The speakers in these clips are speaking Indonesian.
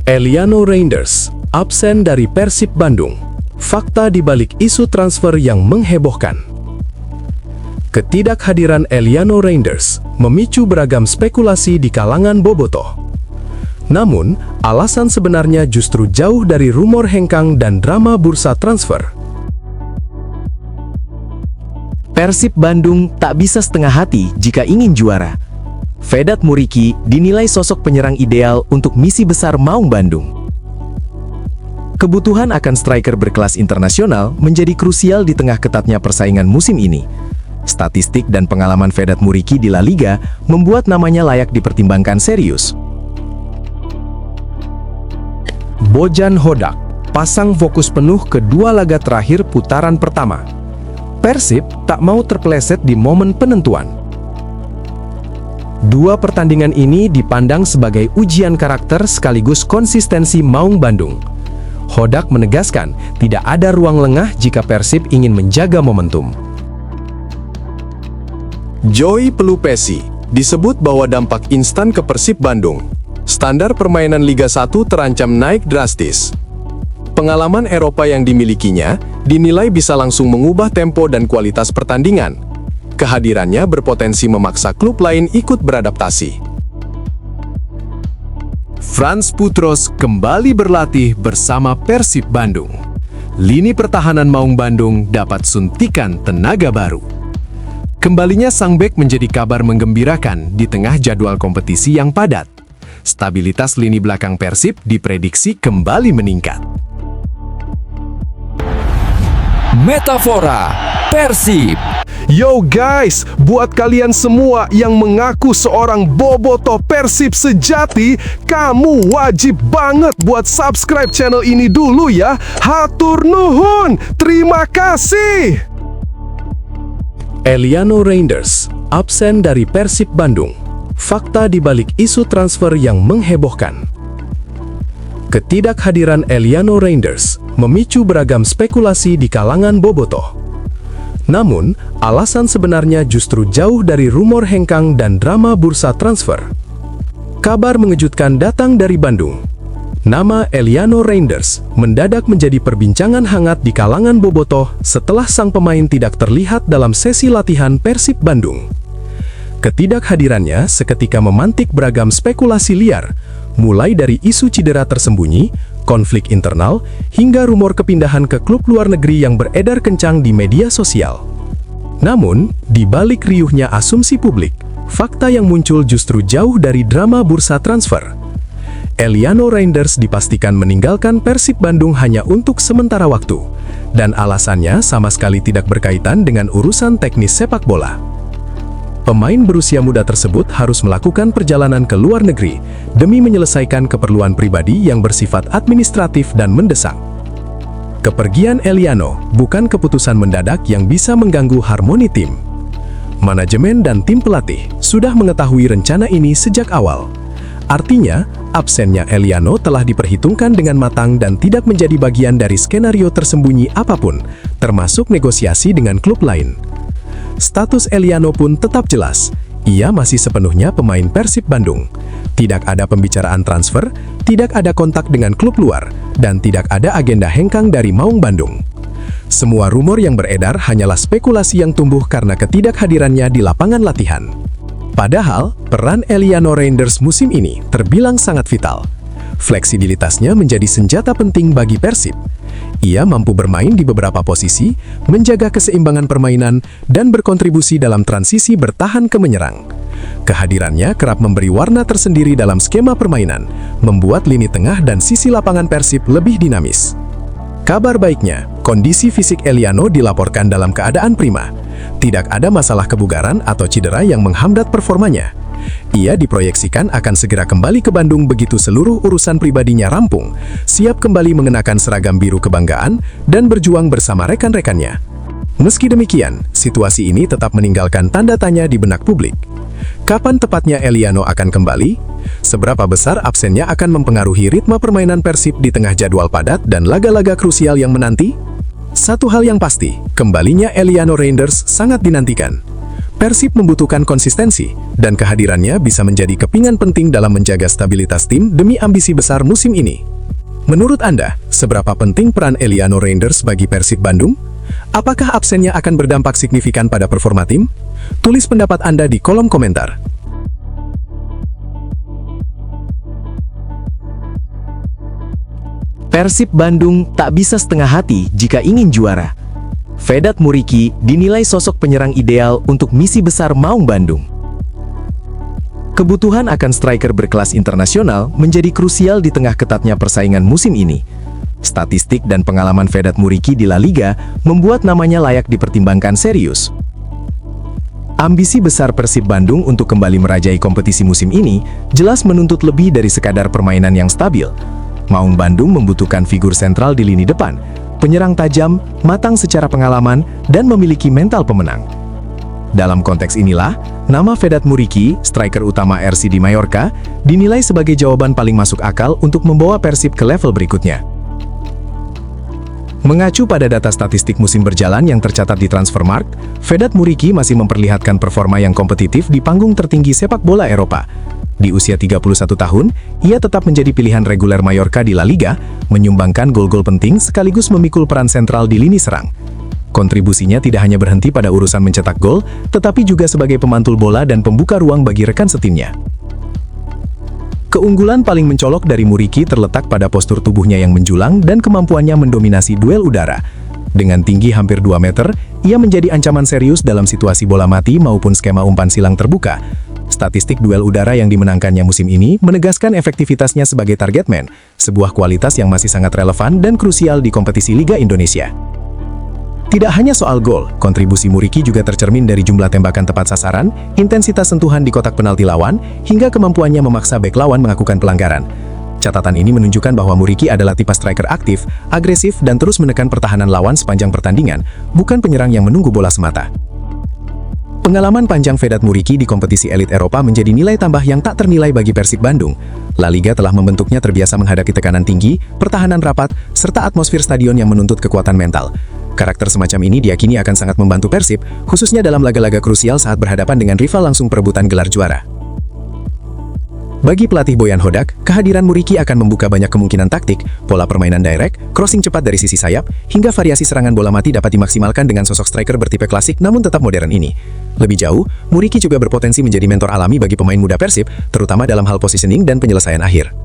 Eliano Reinders absen dari Persib Bandung. Fakta di balik isu transfer yang menghebohkan. Ketidakhadiran Eliano Reinders memicu beragam spekulasi di kalangan bobotoh. Namun, alasan sebenarnya justru jauh dari rumor hengkang dan drama bursa transfer. Persib Bandung tak bisa setengah hati jika ingin juara. Vedat Muriqi dinilai sosok penyerang ideal untuk misi besar Maung Bandung. Kebutuhan akan striker berkelas internasional menjadi krusial di tengah ketatnya persaingan musim ini. Statistik dan pengalaman Vedat Muriqi di La Liga membuat namanya layak dipertimbangkan serius. Bojan Hodak pasang fokus penuh ke dua laga terakhir putaran pertama. Persib tak mau terpeleset di momen penentuan. Dua pertandingan ini dipandang sebagai ujian karakter sekaligus konsistensi Maung Bandung. Hodak menegaskan tidak ada ruang lengah jika Persib ingin menjaga momentum. Joy Pelupesi disebut bawa dampak instan ke Persib Bandung. Standar permainan Liga 1 terancam naik drastis. Pengalaman Eropa yang dimilikinya dinilai bisa langsung mengubah tempo dan kualitas pertandingan. Kehadirannya berpotensi memaksa klub lain ikut beradaptasi. Frans Putros kembali berlatih bersama Persib Bandung. Lini pertahanan Maung Bandung dapat suntikan tenaga baru. Kembalinya sang bek menjadi kabar menggembirakan di tengah jadwal kompetisi yang padat. Stabilitas lini belakang Persib diprediksi kembali meningkat. Metafora Persib. Yo guys, buat kalian semua yang mengaku seorang bobotoh Persib sejati, kamu wajib banget buat subscribe channel ini dulu ya. Hatur nuhun, terima kasih. Eliano Reinders absen dari Persib Bandung. Fakta di balik isu transfer yang menghebohkan. Ketidakhadiran Eliano Reinders memicu beragam spekulasi di kalangan bobotoh. Namun, alasan sebenarnya justru jauh dari rumor hengkang dan drama bursa transfer. Kabar mengejutkan datang dari Bandung. Nama Eliano Reinders mendadak menjadi perbincangan hangat di kalangan bobotoh setelah sang pemain tidak terlihat dalam sesi latihan Persib Bandung. Ketidakhadirannya seketika memantik beragam spekulasi liar, mulai dari isu cedera tersembunyi, konflik internal, hingga rumor kepindahan ke klub luar negeri yang beredar kencang di media sosial. Namun, di balik riuhnya asumsi publik, fakta yang muncul justru jauh dari drama bursa transfer. Eliano Reinders dipastikan meninggalkan Persib Bandung hanya untuk sementara waktu, dan alasannya sama sekali tidak berkaitan dengan urusan teknis sepak bola. Pemain berusia muda tersebut harus melakukan perjalanan ke luar negeri demi menyelesaikan keperluan pribadi yang bersifat administratif dan mendesak. Kepergian Eliano bukan keputusan mendadak yang bisa mengganggu harmoni tim. Manajemen dan tim pelatih sudah mengetahui rencana ini sejak awal. Artinya, absennya Eliano telah diperhitungkan dengan matang dan tidak menjadi bagian dari skenario tersembunyi apapun, termasuk negosiasi dengan klub lain. Status Eliano pun tetap jelas, ia masih sepenuhnya pemain Persib Bandung. Tidak ada pembicaraan transfer, tidak ada kontak dengan klub luar, dan tidak ada agenda hengkang dari Maung Bandung. Semua rumor yang beredar hanyalah spekulasi yang tumbuh karena ketidakhadirannya di lapangan latihan. Padahal, peran Eliano Reinders musim ini terbilang sangat vital. Fleksibilitasnya menjadi senjata penting bagi Persib. Ia mampu bermain di beberapa posisi, menjaga keseimbangan permainan, dan berkontribusi dalam transisi bertahan ke menyerang. Kehadirannya kerap memberi warna tersendiri dalam skema permainan, membuat lini tengah dan sisi lapangan Persib lebih dinamis. Kabar baiknya, kondisi fisik Eliano dilaporkan dalam keadaan prima. Tidak ada masalah kebugaran atau cedera yang menghambat performanya. Ia diproyeksikan akan segera kembali ke Bandung begitu seluruh urusan pribadinya rampung, siap kembali mengenakan seragam biru kebanggaan dan berjuang bersama rekan-rekannya. Meski demikian, situasi ini tetap meninggalkan tanda tanya di benak publik. Kapan tepatnya Eliano akan kembali? Seberapa besar absennya akan mempengaruhi ritme permainan Persib di tengah jadwal padat dan laga-laga krusial yang menanti? Satu hal yang pasti, kembalinya Eliano Reinders sangat dinantikan. Persib membutuhkan konsistensi, dan kehadirannya bisa menjadi kepingan penting dalam menjaga stabilitas tim demi ambisi besar musim ini. Menurut Anda, seberapa penting peran Eliano Reinders bagi Persib Bandung? Apakah absennya akan berdampak signifikan pada performa tim? Tulis pendapat Anda di kolom komentar. Persib Bandung tak bisa setengah hati jika ingin juara. Vedat Muriqi dinilai sosok penyerang ideal untuk misi besar Maung Bandung. Kebutuhan akan striker berkelas internasional menjadi krusial di tengah ketatnya persaingan musim ini. Statistik dan pengalaman Vedat Muriqi di La Liga membuat namanya layak dipertimbangkan serius. Ambisi besar Persib Bandung untuk kembali merajai kompetisi musim ini jelas menuntut lebih dari sekadar permainan yang stabil. Maung Bandung membutuhkan figur sentral di lini depan, penyerang tajam, matang secara pengalaman, dan memiliki mental pemenang. Dalam konteks inilah, nama Vedat Muriqi, striker utama RCD Mallorca, dinilai sebagai jawaban paling masuk akal untuk membawa Persib ke level berikutnya. Mengacu pada data statistik musim berjalan yang tercatat di Transfermarkt, Vedat Muriqi masih memperlihatkan performa yang kompetitif di panggung tertinggi sepak bola Eropa. Di usia 31 tahun, ia tetap menjadi pilihan reguler Mallorca di La Liga, menyumbangkan gol-gol penting sekaligus memikul peran sentral di lini serang. Kontribusinya tidak hanya berhenti pada urusan mencetak gol, tetapi juga sebagai pemantul bola dan pembuka ruang bagi rekan setimnya. Keunggulan paling mencolok dari Muriqi terletak pada postur tubuhnya yang menjulang dan kemampuannya mendominasi duel udara. Dengan tinggi hampir 2 meter, ia menjadi ancaman serius dalam situasi bola mati maupun skema umpan silang terbuka. Statistik duel udara yang dimenangkannya musim ini menegaskan efektivitasnya sebagai target man, sebuah kualitas yang masih sangat relevan dan krusial di kompetisi Liga Indonesia. Tidak hanya soal gol, kontribusi Muriqi juga tercermin dari jumlah tembakan tepat sasaran, intensitas sentuhan di kotak penalti lawan, hingga kemampuannya memaksa bek lawan melakukan pelanggaran. Catatan ini menunjukkan bahwa Muriqi adalah tipe striker aktif, agresif, dan terus menekan pertahanan lawan sepanjang pertandingan, bukan penyerang yang menunggu bola semata. Pengalaman panjang Vedat Muriqi di kompetisi elit Eropa menjadi nilai tambah yang tak ternilai bagi Persib Bandung. La Liga telah membentuknya terbiasa menghadapi tekanan tinggi, pertahanan rapat, serta atmosfer stadion yang menuntut kekuatan mental. Karakter semacam ini diyakini akan sangat membantu Persib, khususnya dalam laga-laga krusial saat berhadapan dengan rival langsung perebutan gelar juara. Bagi pelatih Boyan Hodak, kehadiran Muriqi akan membuka banyak kemungkinan taktik, pola permainan direct, crossing cepat dari sisi sayap, hingga variasi serangan bola mati dapat dimaksimalkan dengan sosok striker bertipe klasik namun tetap modern ini. Lebih jauh, Muriqi juga berpotensi menjadi mentor alami bagi pemain muda Persib, terutama dalam hal positioning dan penyelesaian akhir.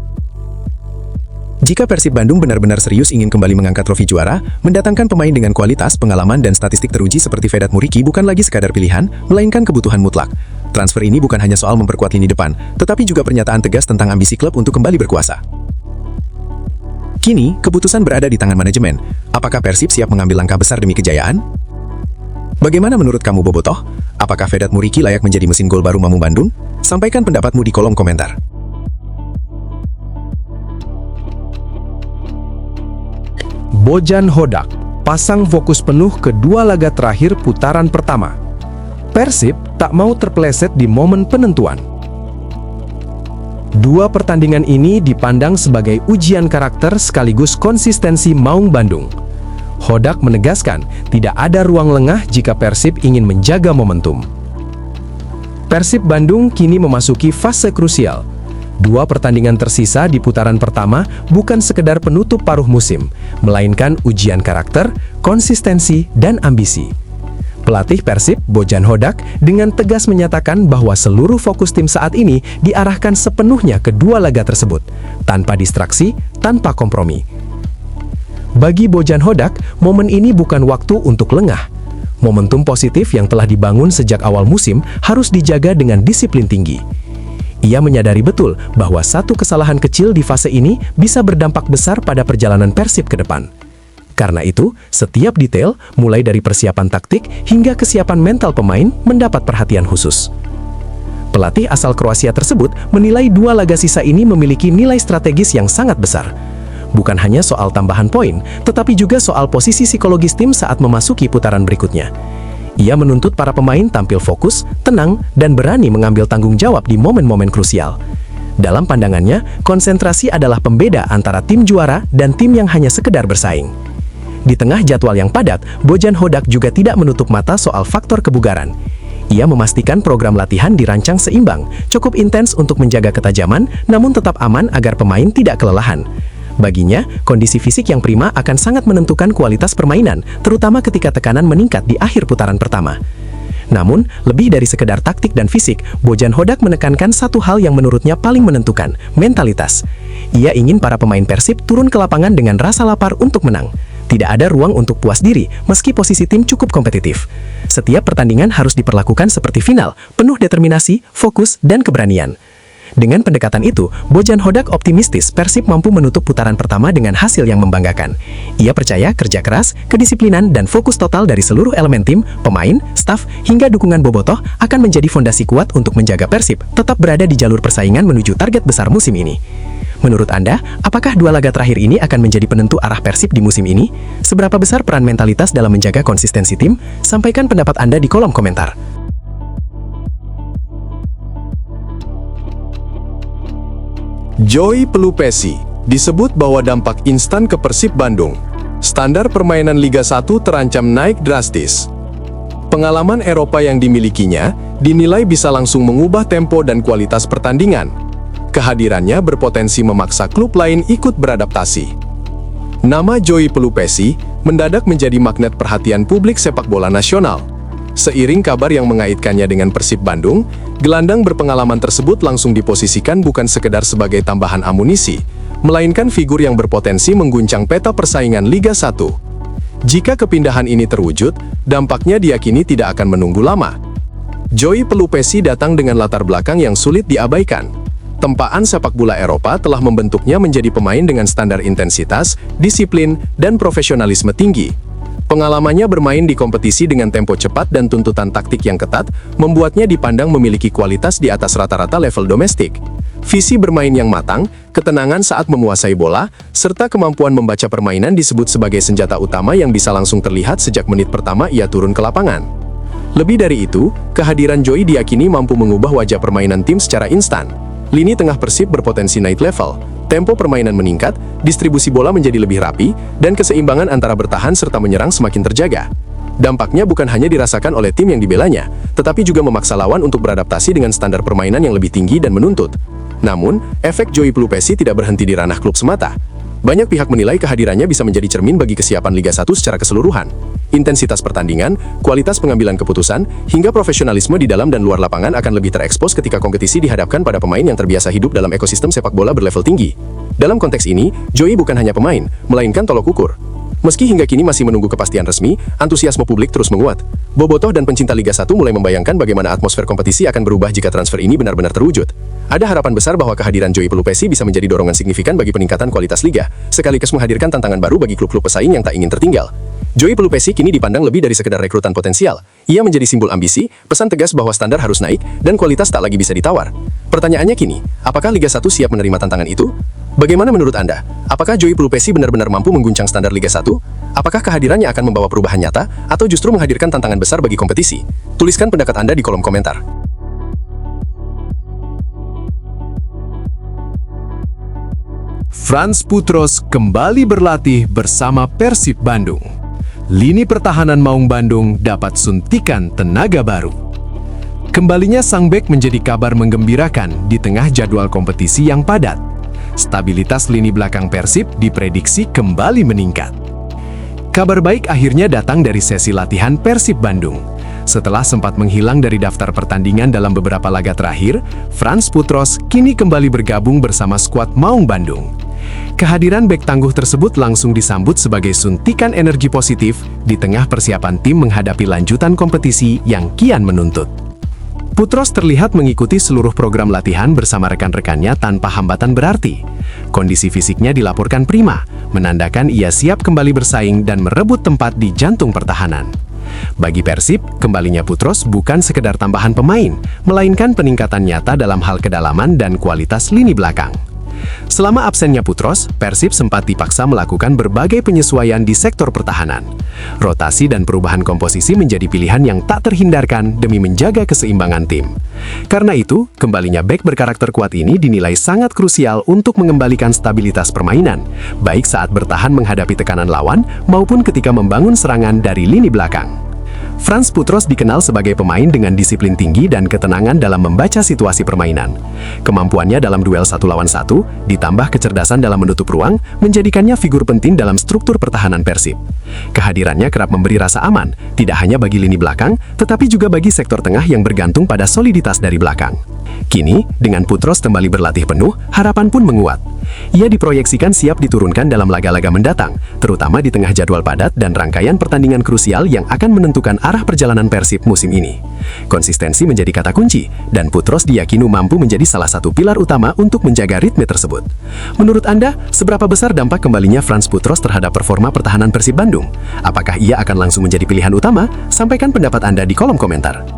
Jika Persib Bandung benar-benar serius ingin kembali mengangkat trofi juara, mendatangkan pemain dengan kualitas, pengalaman, dan statistik teruji seperti Vedat Muriqi bukan lagi sekadar pilihan, melainkan kebutuhan mutlak. Transfer ini bukan hanya soal memperkuat lini depan, tetapi juga pernyataan tegas tentang ambisi klub untuk kembali berkuasa. Kini, keputusan berada di tangan manajemen. Apakah Persib siap mengambil langkah besar demi kejayaan? Bagaimana menurut kamu, Bobotoh? Apakah Vedat Muriqi layak menjadi mesin gol baru Maung Bandung? Sampaikan pendapatmu di kolom komentar. Bojan Hodak pasang fokus penuh ke 2 laga terakhir putaran pertama. Persib tak mau terpeleset di momen penentuan. 2 pertandingan ini dipandang sebagai ujian karakter sekaligus konsistensi Maung Bandung. Hodak menegaskan tidak ada ruang lengah jika Persib ingin menjaga momentum. Persib Bandung kini memasuki fase krusial. 2 pertandingan tersisa di putaran pertama bukan sekedar penutup paruh musim, melainkan ujian karakter, konsistensi, dan ambisi. Pelatih Persib, Bojan Hodak, dengan tegas menyatakan bahwa seluruh fokus tim saat ini diarahkan sepenuhnya ke 2 laga tersebut, tanpa distraksi, tanpa kompromi. Bagi Bojan Hodak, momen ini bukan waktu untuk lengah. Momentum positif yang telah dibangun sejak awal musim harus dijaga dengan disiplin tinggi. Ia menyadari betul bahwa satu kesalahan kecil di fase ini bisa berdampak besar pada perjalanan Persib ke depan. Karena itu, setiap detail, mulai dari persiapan taktik hingga kesiapan mental pemain, mendapat perhatian khusus. Pelatih asal Kroasia tersebut menilai 2 laga sisa ini memiliki nilai strategis yang sangat besar. Bukan hanya soal tambahan poin, tetapi juga soal posisi psikologis tim saat memasuki putaran berikutnya. Ia menuntut para pemain tampil fokus, tenang, dan berani mengambil tanggung jawab di momen-momen krusial. Dalam pandangannya, konsentrasi adalah pembeda antara tim juara dan tim yang hanya sekedar bersaing. Di tengah jadwal yang padat, Bojan Hodak juga tidak menutup mata soal faktor kebugaran. Ia memastikan program latihan dirancang seimbang, cukup intens untuk menjaga ketajaman, namun tetap aman agar pemain tidak kelelahan. Baginya, kondisi fisik yang prima akan sangat menentukan kualitas permainan, terutama ketika tekanan meningkat di akhir putaran pertama. Namun, lebih dari sekedar taktik dan fisik, Bojan Hodak menekankan satu hal yang menurutnya paling menentukan, mentalitas. Ia ingin para pemain Persib turun ke lapangan dengan rasa lapar untuk menang. Tidak ada ruang untuk puas diri, meski posisi tim cukup kompetitif. Setiap pertandingan harus diperlakukan seperti final, penuh determinasi, fokus, dan keberanian. Dengan pendekatan itu, Bojan Hodak optimistis Persib mampu menutup putaran pertama dengan hasil yang membanggakan. Ia percaya kerja keras, kedisiplinan, dan fokus total dari seluruh elemen tim, pemain, staf, hingga dukungan bobotoh akan menjadi fondasi kuat untuk menjaga Persib tetap berada di jalur persaingan menuju target besar musim ini. Menurut Anda, apakah dua laga terakhir ini akan menjadi penentu arah Persib di musim ini? Seberapa besar peran mentalitas dalam menjaga konsistensi tim? Sampaikan pendapat Anda di kolom komentar. Joy Pelupesi disebut bawa dampak instan ke Persib Bandung. Standar permainan Liga 1 terancam naik drastis. Pengalaman Eropa yang dimilikinya dinilai bisa langsung mengubah tempo dan kualitas pertandingan. Kehadirannya berpotensi memaksa klub lain ikut beradaptasi. Nama Joy Pelupesi mendadak menjadi magnet perhatian publik sepak bola nasional. Seiring kabar yang mengaitkannya dengan Persib Bandung, gelandang berpengalaman tersebut langsung diposisikan bukan sekedar sebagai tambahan amunisi, melainkan figur yang berpotensi mengguncang peta persaingan Liga 1. Jika kepindahan ini terwujud, dampaknya diyakini tidak akan menunggu lama. Joy Pelupesi datang dengan latar belakang yang sulit diabaikan. Tempaan sepak bola Eropa telah membentuknya menjadi pemain dengan standar intensitas, disiplin, dan profesionalisme tinggi. Pengalamannya bermain di kompetisi dengan tempo cepat dan tuntutan taktik yang ketat, membuatnya dipandang memiliki kualitas di atas rata-rata level domestik. Visi bermain yang matang, ketenangan saat memuasai bola, serta kemampuan membaca permainan disebut sebagai senjata utama yang bisa langsung terlihat sejak menit pertama ia turun ke lapangan. Lebih dari itu, kehadiran Joy diyakini mampu mengubah wajah permainan tim secara instan. Lini tengah Persib berpotensi naik level, tempo permainan meningkat, distribusi bola menjadi lebih rapi, dan keseimbangan antara bertahan serta menyerang semakin terjaga. Dampaknya bukan hanya dirasakan oleh tim yang dibelanya, tetapi juga memaksa lawan untuk beradaptasi dengan standar permainan yang lebih tinggi dan menuntut. Namun, efek Joy Pelupesi tidak berhenti di ranah klub semata. Banyak pihak menilai kehadirannya bisa menjadi cermin bagi kesiapan Liga 1 secara keseluruhan. Intensitas pertandingan, kualitas pengambilan keputusan, hingga profesionalisme di dalam dan luar lapangan akan lebih terekspos ketika kompetisi dihadapkan pada pemain yang terbiasa hidup dalam ekosistem sepak bola berlevel tinggi. Dalam konteks ini, Joy bukan hanya pemain, melainkan tolok ukur. Meski hingga kini masih menunggu kepastian resmi, antusiasme publik terus menguat. Bobotoh dan pencinta Liga 1 mulai membayangkan bagaimana atmosfer kompetisi akan berubah jika transfer ini benar-benar terwujud. Ada harapan besar bahwa kehadiran Joy Pelupesi bisa menjadi dorongan signifikan bagi peningkatan kualitas Liga, sekaligus menghadirkan tantangan baru bagi klub-klub pesaing yang tak ingin tertinggal. Joy Pelupesi kini dipandang lebih dari sekedar rekrutan potensial. Ia menjadi simbol ambisi, pesan tegas bahwa standar harus naik, dan kualitas tak lagi bisa ditawar. Pertanyaannya kini, apakah Liga 1 siap menerima tantangan itu? Bagaimana menurut Anda? Apakah Joy Pelupesi benar-benar mampu mengguncang standar Liga 1? Apakah kehadirannya akan membawa perubahan nyata, atau justru menghadirkan tantangan besar bagi kompetisi? Tuliskan pendapat Anda di kolom komentar. Frans Putros kembali berlatih bersama Persib Bandung. Lini pertahanan Maung Bandung dapat suntikan tenaga baru. Kembalinya sang bek menjadi kabar menggembirakan di tengah jadwal kompetisi yang padat. Stabilitas lini belakang Persib diprediksi kembali meningkat. Kabar baik akhirnya datang dari sesi latihan Persib Bandung. Setelah sempat menghilang dari daftar pertandingan dalam beberapa laga terakhir, Frans Putros kini kembali bergabung bersama skuad Maung Bandung. Kehadiran bek tangguh tersebut langsung disambut sebagai suntikan energi positif di tengah persiapan tim menghadapi lanjutan kompetisi yang kian menuntut. Putros terlihat mengikuti seluruh program latihan bersama rekan-rekannya tanpa hambatan berarti. Kondisi fisiknya dilaporkan prima, menandakan ia siap kembali bersaing dan merebut tempat di jantung pertahanan. Bagi Persib, kembalinya Putros bukan sekedar tambahan pemain, melainkan peningkatan nyata dalam hal kedalaman dan kualitas lini belakang. Selama absennya Putros, Persib sempat dipaksa melakukan berbagai penyesuaian di sektor pertahanan. Rotasi dan perubahan komposisi menjadi pilihan yang tak terhindarkan demi menjaga keseimbangan tim. Karena itu, kembalinya bek berkarakter kuat ini dinilai sangat krusial untuk mengembalikan stabilitas permainan, baik saat bertahan menghadapi tekanan lawan maupun ketika membangun serangan dari lini belakang. Frans Putros dikenal sebagai pemain dengan disiplin tinggi dan ketenangan dalam membaca situasi permainan. Kemampuannya dalam duel 1 lawan 1, ditambah kecerdasan dalam menutup ruang, menjadikannya figur penting dalam struktur pertahanan Persib. Kehadirannya kerap memberi rasa aman, tidak hanya bagi lini belakang, tetapi juga bagi sektor tengah yang bergantung pada soliditas dari belakang. Kini, dengan Putros kembali berlatih penuh, harapan pun menguat. Ia diproyeksikan siap diturunkan dalam laga-laga mendatang, terutama di tengah jadwal padat dan rangkaian pertandingan krusial yang akan menentukan arah perjalanan Persib musim ini. Konsistensi menjadi kata kunci, dan Putros diyakini mampu menjadi salah satu pilar utama untuk menjaga ritme tersebut. Menurut Anda, seberapa besar dampak kembalinya Frans Putros terhadap performa pertahanan Persib Bandung? Apakah ia akan langsung menjadi pilihan utama? Sampaikan pendapat Anda di kolom komentar.